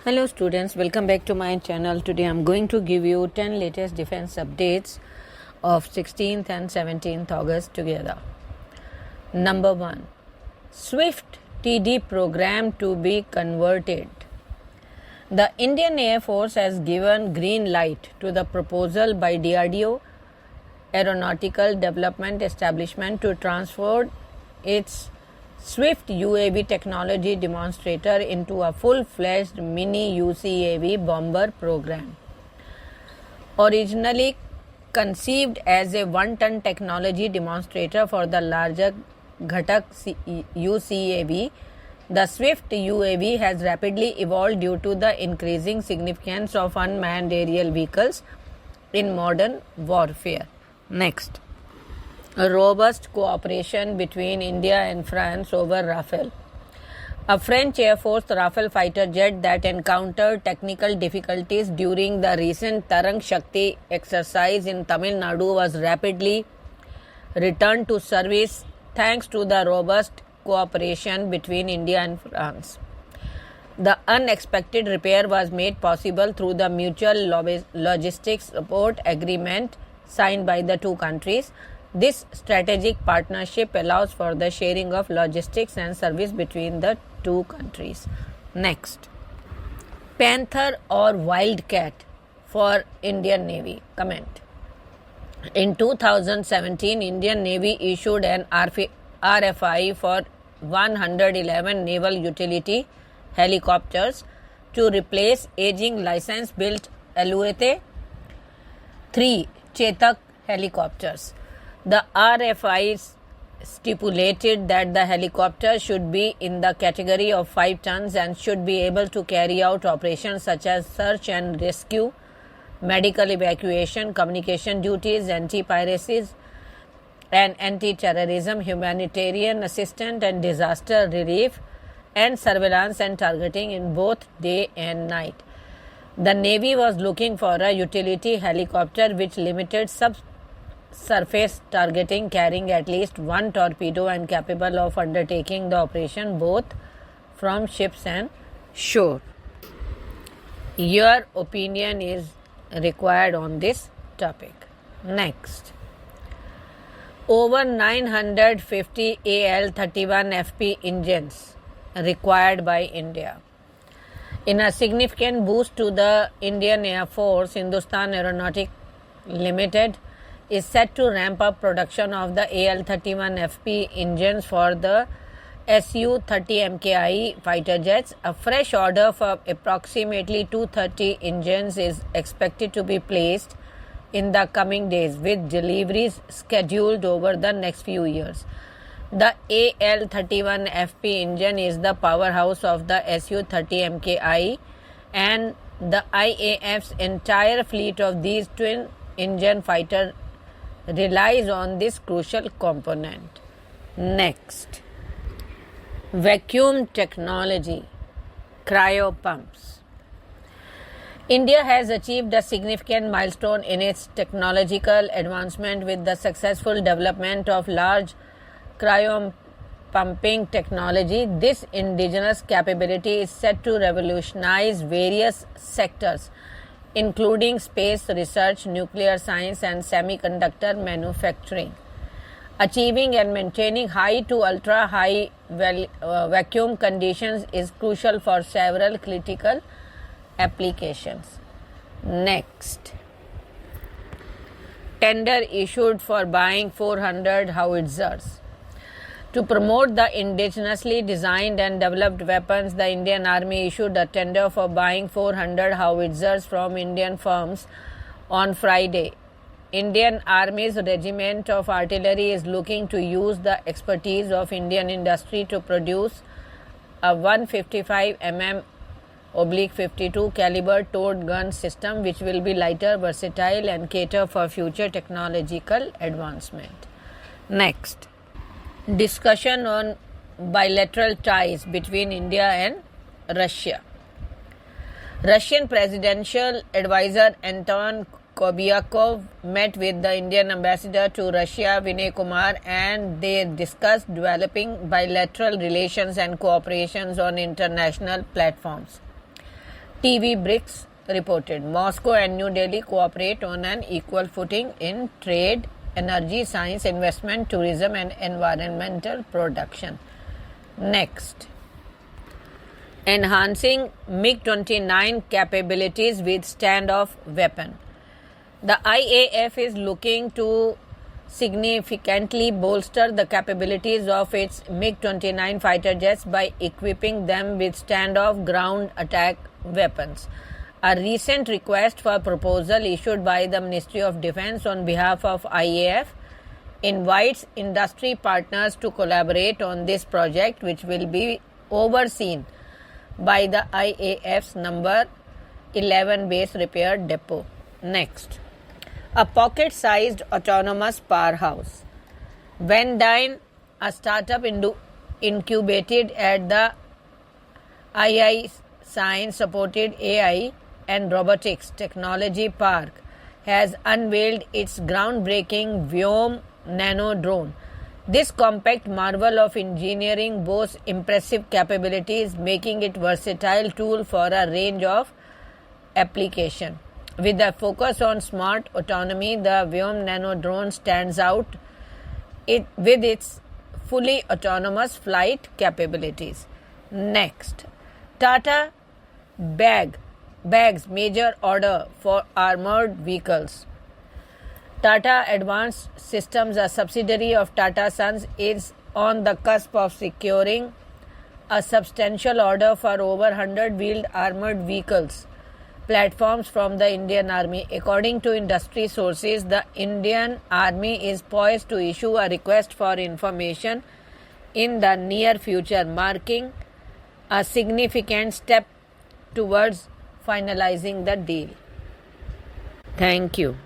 Hello students, welcome back to my channel. Today I am going to give you 10 latest defense updates of 16th and 17th August together. Number 1. SWIFT TD program to be converted. The Indian Air Force has given green light to the proposal by DRDO Aeronautical Development Establishment to transfer its SWIFT UAV technology demonstrator into a full-fledged mini UCAV bomber program. Originally conceived as a one-ton technology demonstrator for the larger Ghatak UCAV, the SWIFT UAV has rapidly evolved due to the increasing significance of unmanned aerial vehicles in modern warfare. Next, a robust cooperation between India and France over Rafale. A French Air Force Rafale fighter jet that encountered technical difficulties during the recent Tarang Shakti exercise in Tamil Nadu was rapidly returned to service thanks to the robust cooperation between India and France. The unexpected repair was made possible through the mutual logistics support agreement signed by the two countries. This strategic partnership allows for the sharing of logistics and service between the two countries. Next, Panther or Wildcat for Indian Navy. Comment. In 2017, Indian Navy issued an RFI for 111 naval utility helicopters to replace aging license-built Alouette 3 Chetak helicopters. The RFI stipulated that the helicopter should be in the category of 5 tons and should be able to carry out operations such as search and rescue, medical evacuation, communication duties, anti-piracy and anti-terrorism, humanitarian assistance and disaster relief, and surveillance and targeting in both day and night. The Navy was looking for a utility helicopter which limited surface targeting, carrying at least one torpedo and capable of undertaking the operation both from ships and shore. Your opinion is required on this topic. Next, over 950 AL-31FP engines required by India. In a significant boost to the Indian Air Force, Hindustan Aeronautics Limited is set to ramp up production of the AL-31FP engines for the Su-30 MKI fighter jets. A fresh order for approximately 230 engines is expected to be placed in the coming days, with deliveries scheduled over the next few years. The AL-31FP engine is the powerhouse of the Su-30 MKI, and the IAF's entire fleet of these twin-engine fighters relies on this crucial component. Next, vacuum technology, cryopumps. India has achieved a significant milestone in its technological advancement with the successful development of large cryopumping technology. This indigenous capability is set to revolutionize various sectors, including space research, nuclear science, and semiconductor manufacturing. Achieving and maintaining high to ultra-high vacuum conditions is crucial for several critical applications. Next, tender issued for buying 400 howitzers. To promote the indigenously designed and developed weapons, the Indian Army issued a tender for buying 400 howitzers from Indian firms on Friday. Indian Army's Regiment of Artillery is looking to use the expertise of Indian industry to produce a 155 mm/52 caliber towed gun system which will be lighter, versatile, and cater for future technological advancement. Next, discussion on bilateral ties between India and Russia. Russian presidential advisor Anton Kobiakov met with the Indian ambassador to Russia, Vinay Kumar, and they discussed developing bilateral relations and cooperations on international platforms. TV Bricks reported. Moscow and New Delhi cooperate on an equal footing in trade, energy, science, investment, tourism, and environmental production. Next. Enhancing MiG-29 capabilities with standoff weapon. The IAF is looking to significantly bolster the capabilities of its MiG-29 fighter jets by equipping them with standoff ground attack weapons. A recent request for proposal issued by the Ministry of Defense on behalf of IAF invites industry partners to collaborate on this project, which will be overseen by the IAF's number 11 base repair depot. Next. A pocket-sized autonomous powerhouse. Vendyne, a startup incubated at the II Science-supported AI and Robotics Technology Park, has unveiled its groundbreaking Vyom nano drone. This compact marvel of engineering boasts impressive capabilities, making it a versatile tool for a range of applications. With a focus on smart autonomy, the Vyom nano drone stands out with its fully autonomous flight capabilities. Next, Tata bags major order for armored vehicles. Tata Advanced Systems, a subsidiary of Tata Sons, is on the cusp of securing a substantial order for over 100 wheeled armored vehicles platforms from the Indian Army. According to industry sources, the Indian Army is poised to issue a request for information in the near future, marking a significant step towards finalizing the deal. Thank you.